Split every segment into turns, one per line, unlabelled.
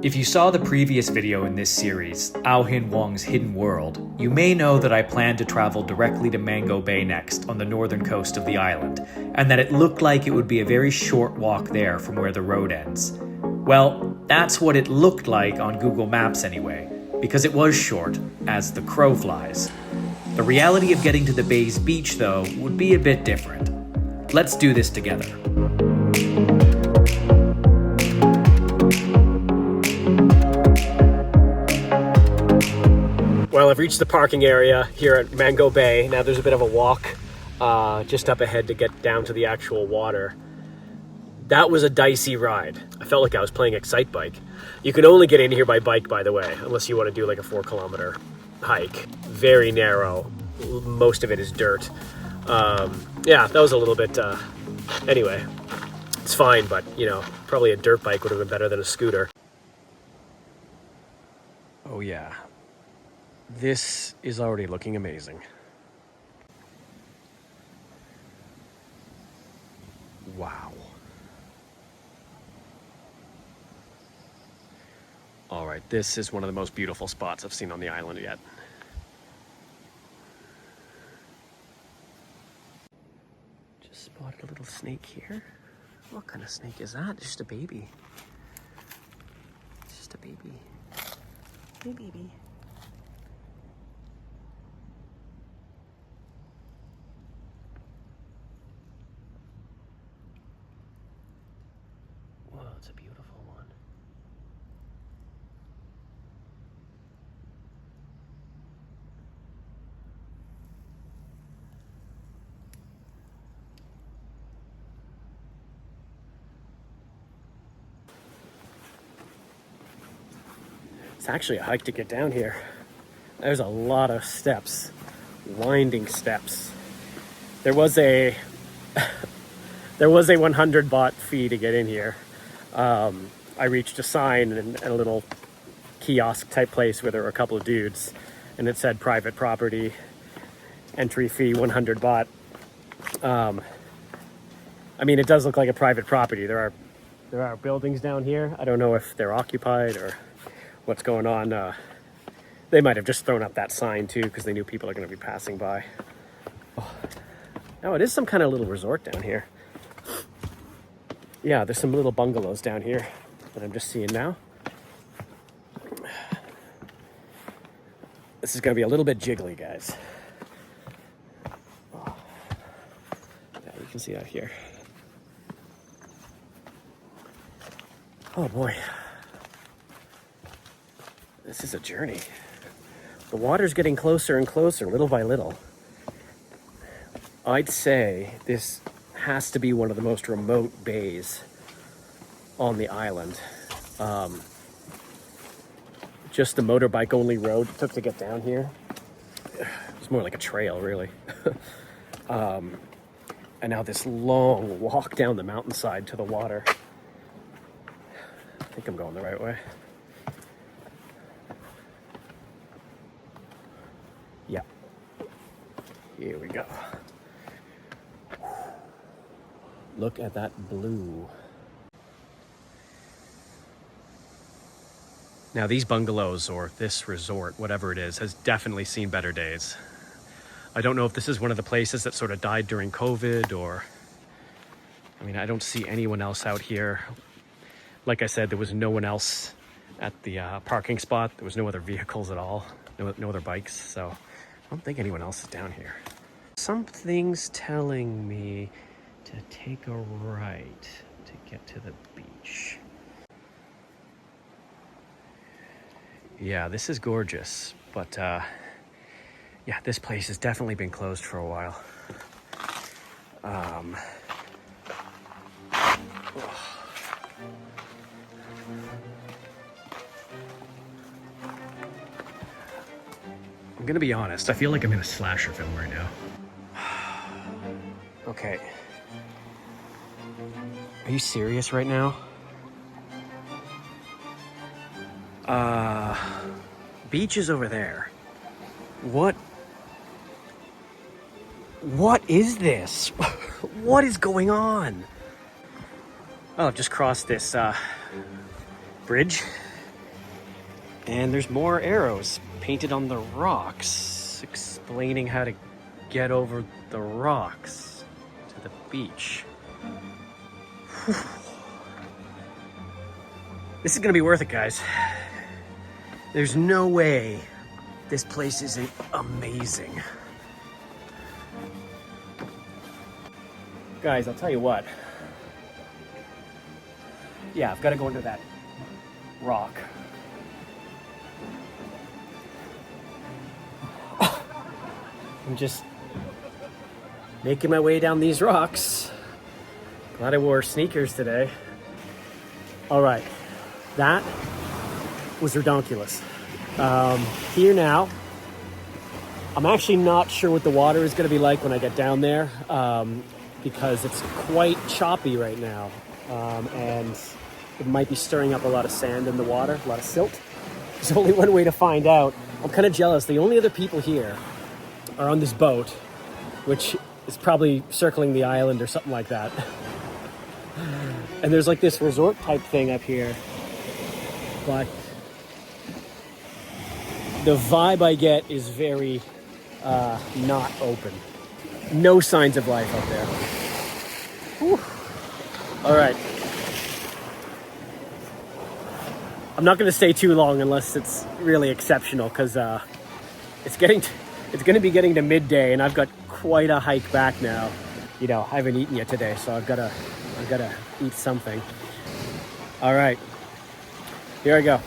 If you saw the previous video in this series, Ao Hin Wong's Hidden World, you may know that I plan to travel directly to Mango Bay next on the northern coast of the island, and that it looked like it would be a very short walk there from where the road ends. Well, that's what it looked like on Google Maps anyway, because it was short, as the crow flies. The reality of getting to the bay's beach, though, would be a bit different. Let's do this together.
Well, I've reached the parking area here at Mango Bay. Now there's a bit of a walk just up ahead to get down to the actual water. That was a dicey ride. I felt like I was playing Excite Bike. You can only get in here by bike, by the way, unless you want to do like a 4-kilometer hike. Very narrow. Most of it is dirt. Yeah, that was a little bit... Anyway, it's fine, but, you know, probably a dirt bike would have been better than a scooter. Oh, yeah. This is already looking amazing. Wow. All right, this is one of the most beautiful spots I've seen on the island yet. Just spotted a little snake here. What kind of snake is that? Just a baby. It's just a baby. Hey, baby. Whoa, it's a beautiful one. It's actually a hike to get down here. There's a lot of steps, winding steps. There was a 100 baht fee to get in here. I reached a sign in a little kiosk type place where there were a couple of dudes, and it said private property, entry fee 100 baht. I mean, it does look like a private property. There are buildings down here. I don't know if they're occupied or what's going on. They might have just thrown up that sign too because they knew people are going to be passing by. Oh, it is some kind of little resort down here. Yeah, there's some little bungalows down here that I'm just seeing now. This is going to be a little bit jiggly, guys. Oh. Yeah, you can see out here. Oh boy. This is a journey. The water's getting closer and closer, little by little. I'd say this has to be one of the most remote bays on the island. Just the motorbike only road it took to get down here. It's more like a trail, really. And now this long walk down the mountainside to the water. I think I'm going the right way. Yeah. Here we go. Look at that blue. Now these bungalows, or this resort, whatever it is, has definitely seen better days. I don't know if this is one of the places that sort of died during COVID, or... I mean, I don't see anyone else out here. Like I said, there was no one else at the parking spot. There was no other vehicles at all. No other bikes, so I don't think anyone else is down here. Something's telling me to take a right to get to the beach. Yeah, this is gorgeous, but yeah, this place has definitely been closed for a while. I'm gonna be honest, I feel like I'm in a slasher film right now. Okay. Are you serious right now? Beach is over there. What is this? What is going on? Oh, I've just crossed this bridge. And there's more arrows painted on the rocks, explaining how to get over the rocks to the beach. Whew. This is gonna be worth it, guys. There's no way this place isn't amazing. Guys, I'll tell you what. Yeah, I've got to go into that rock. I'm just making my way down these rocks. Glad I wore sneakers today. All right, that was redonkulous. Here now, I'm actually not sure what the water is going to be like when I get down there, because it's quite choppy right now, and it might be stirring up a lot of sand in the water, a lot of silt. There's only one way to find out. I'm kind of jealous. The only other people here are on this boat, which is probably circling the island or something like that. And there's like this resort type thing up here, but the vibe I get is very not open. No signs of life out there. Whew. All right. I'm not going to stay too long unless it's really exceptional, because it's going to be getting to midday, and I've got quite a hike back now. You know, I haven't eaten yet today, so I've got to eat something. All right, here I go.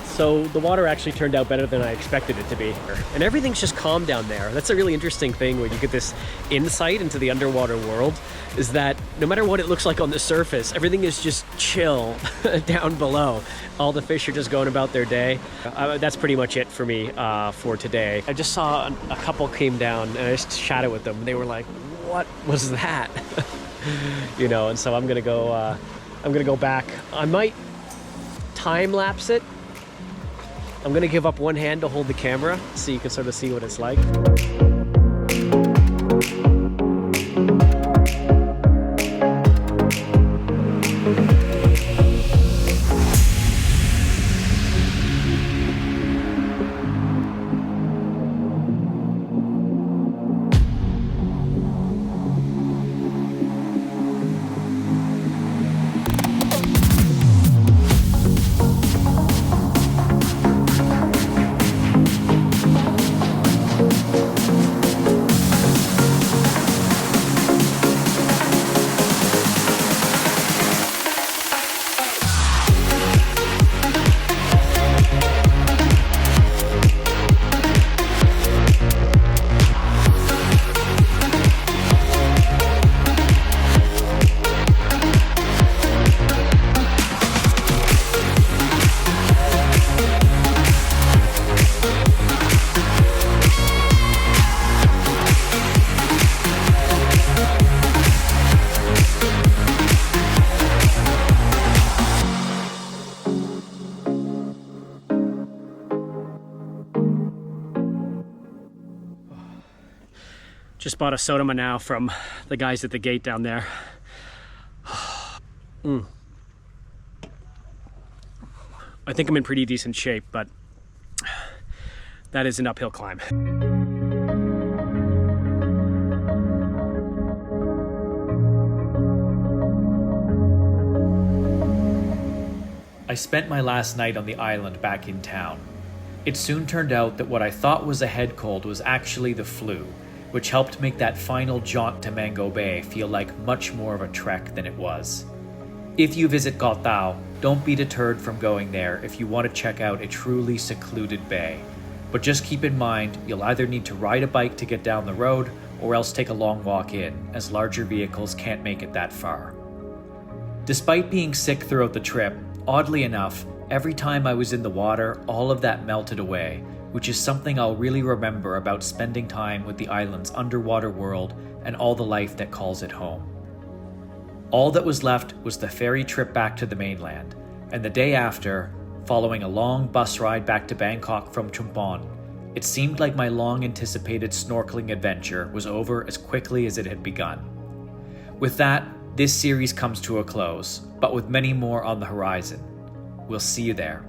So the water actually turned out better than I expected it to be. And everything's just calm down there. That's a really interesting thing when you get this insight into the underwater world, is that no matter what it looks like on the surface, everything is just chill down below. All the fish are just going about their day. That's pretty much it for me for today. I just saw a couple came down and I just chatted with them. They were like, what was that? You know, and so I'm gonna go back. I might time lapse it. I'm gonna give up one hand to hold the camera so you can sort of see what it's like. just bought a sodoma now from the guys at the gate down there. I think I'm in pretty decent shape, but that is an uphill climb.
I spent my last night on the island back in town. It soon turned out that what I thought was a head cold was actually the flu, which helped make that final jaunt to Mango Bay feel like much more of a trek than it was. If you visit Koh Tao, don't be deterred from going there if you want to check out a truly secluded bay. But just keep in mind, you'll either need to ride a bike to get down the road or else take a long walk in, as larger vehicles can't make it that far. Despite being sick throughout the trip, oddly enough, every time I was in the water, all of that melted away, which is something I'll really remember about spending time with the island's underwater world and all the life that calls it home. All that was left was the ferry trip back to the mainland, and the day after, following a long bus ride back to Bangkok from Chumpon, it seemed like my long-anticipated snorkeling adventure was over as quickly as it had begun. With that, this series comes to a close, but with many more on the horizon. We'll see you there.